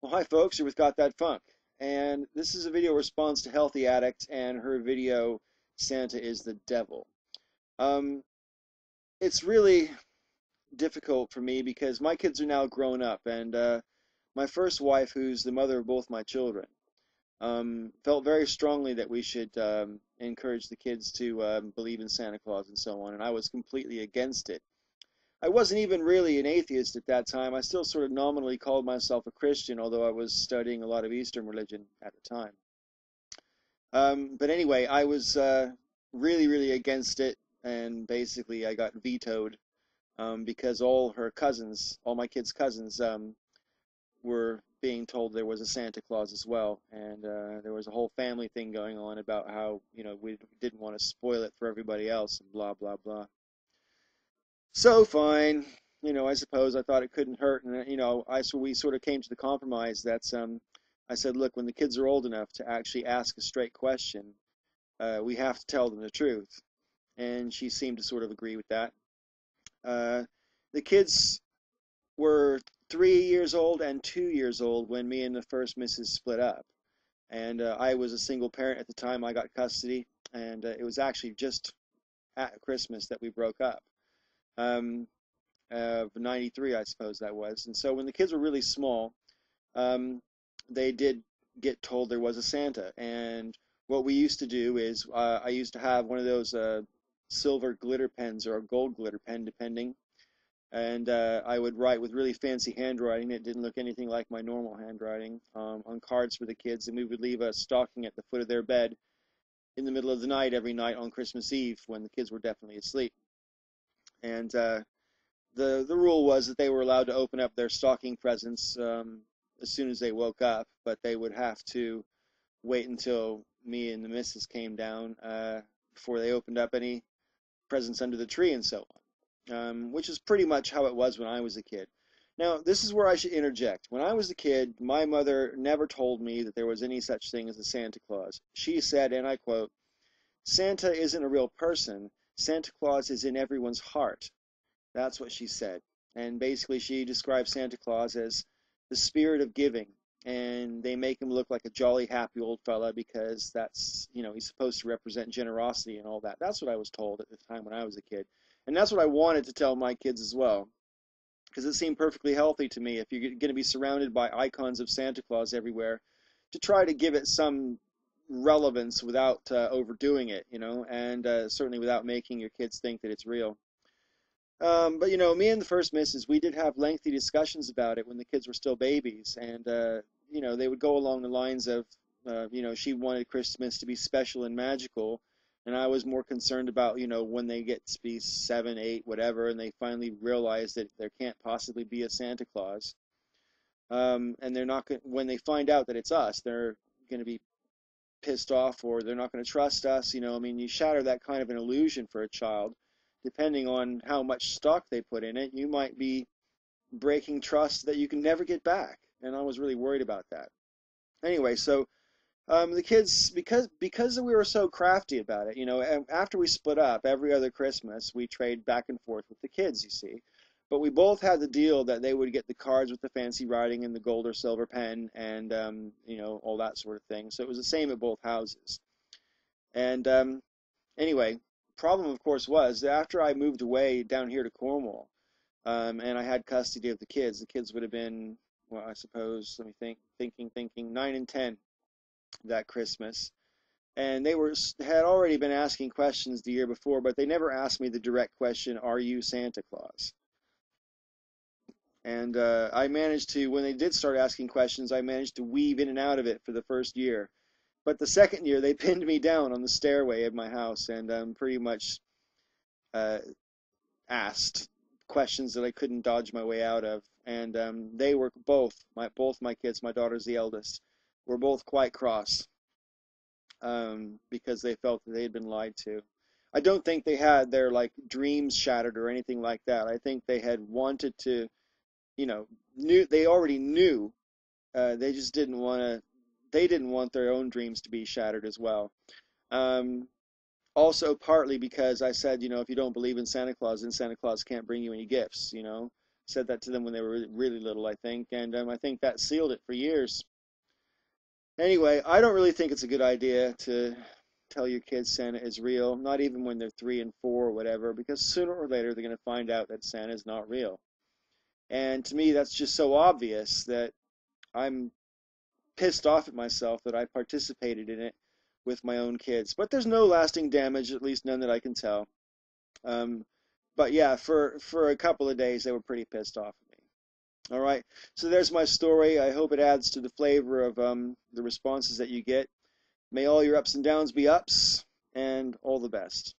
Well, hi folks, you're with Got That Funk, and this is a video response to Healthy Addict and her video Santa is the Devil. Um, it's really difficult for me because my kids are now grown up, and my first wife, who's the mother of both my children, felt very strongly that we should encourage the kids to believe in Santa Claus and so on, and I was completely against it. I wasn't even really an atheist at that time. I still sort of nominally called myself a Christian, although I was studying a lot of Eastern religion at the time. But anyway, I was really, really against it, and basically I got vetoed because all her cousins, all my kids' cousins, were being told there was a Santa Claus as well, and there was a whole family thing going on about how, we didn't want to spoil it for everybody else and blah, blah, blah. So fine, I suppose I thought it couldn't hurt, and so we sort of came to the compromise that I said, look, when the kids are old enough to actually ask a straight question, we have to tell them the truth, and she seemed to sort of agree with that. Uh, the kids were 3 years old and 2 years old when me and the first missus split up, and I was a single parent at the time. I got custody, and it was actually just at Christmas that we broke up. Um, of '93, I suppose that was. And so when the kids were really small, um, they did get told there was a Santa. And what we used to do is I used to have one of those silver glitter pens or a gold glitter pen, depending. And I would write with really fancy handwriting. It didn't look anything like my normal handwriting on cards for the kids. And we would leave a stocking at the foot of their bed in the middle of the night every night on Christmas Eve when the kids were definitely asleep. And the rule was that they were allowed to open up their stocking presents as soon as they woke up, but they would have to wait until me and the missus came down before they opened up any presents under the tree and so on, which is pretty much how it was when I was a kid. Now, this is where I should interject. When I was a kid, my mother never told me that there was any such thing as a Santa Claus. She said, and I quote, Santa isn't a real person. Santa Claus is in everyone's heart. That's what she said. And basically, she describes Santa Claus as the spirit of giving. And they make him look like a jolly, happy old fella because that's, he's supposed to represent generosity and all that. That's what I was told at the time when I was a kid. And that's what I wanted to tell my kids as well. Because it seemed perfectly healthy to me if you're going to be surrounded by icons of Santa Claus everywhere, to try to give it some relevance without overdoing it, and certainly without making your kids think that it's real. But me and the first missus, we did have lengthy discussions about it when the kids were still babies, and they would go along the lines of, she wanted Christmas to be special and magical, and I was more concerned about, when they get to be 7, 8, whatever, and they finally realize that there can't possibly be a Santa Claus, and they're not going when they find out that it's us, they're going to be pissed off, or they're not going to trust us. I mean, you shatter that kind of an illusion for a child. Depending on how much stock they put in it, you might be breaking trust that you can never get back. And I was really worried about that. Anyway, so the kids, because we were so crafty about it, after we split up, every other Christmas we trade back and forth with the kids, you see. But we both had the deal that they would get the cards with the fancy writing and the gold or silver pen and all that sort of thing. So it was the same at both houses. And anyway, problem of course was that after I moved away down here to Cornwall, and I had custody of the kids would have been, well, I suppose, let me thinking, 9 and 10 that Christmas. And they had already been asking questions the year before, but they never asked me the direct question, "Are you Santa Claus?" And I managed to, when they did start asking questions, I managed to weave in and out of it for the first year. But the second year, they pinned me down on the stairway of my house and pretty much uh, asked questions that I couldn't dodge my way out of. And they were both my kids, my daughter's the eldest, were both quite cross because they felt that they had been lied to. I don't think they had their dreams shattered or anything like that. I think they had wanted to, they already knew. They just didn't want to. They didn't want their own dreams to be shattered as well. Um, Also partly because I said, if you don't believe in Santa Claus, then Santa Claus can't bring you any gifts. said that to them when they were really little, I think, and I think that sealed it for years. Anyway, I don't really think it's a good idea to tell your kids Santa is real, not even when they're 3 and 4 or whatever, because sooner or later they're going to find out that Santa is not real. And to me, that's just so obvious that I'm pissed off at myself that I participated in it with my own kids. But there's no lasting damage, at least none that I can tell. Um, but yeah, for a couple of days, they were pretty pissed off at me. All right, so there's my story. I hope it adds to the flavor of the responses that you get. May all your ups and downs be ups, and all the best.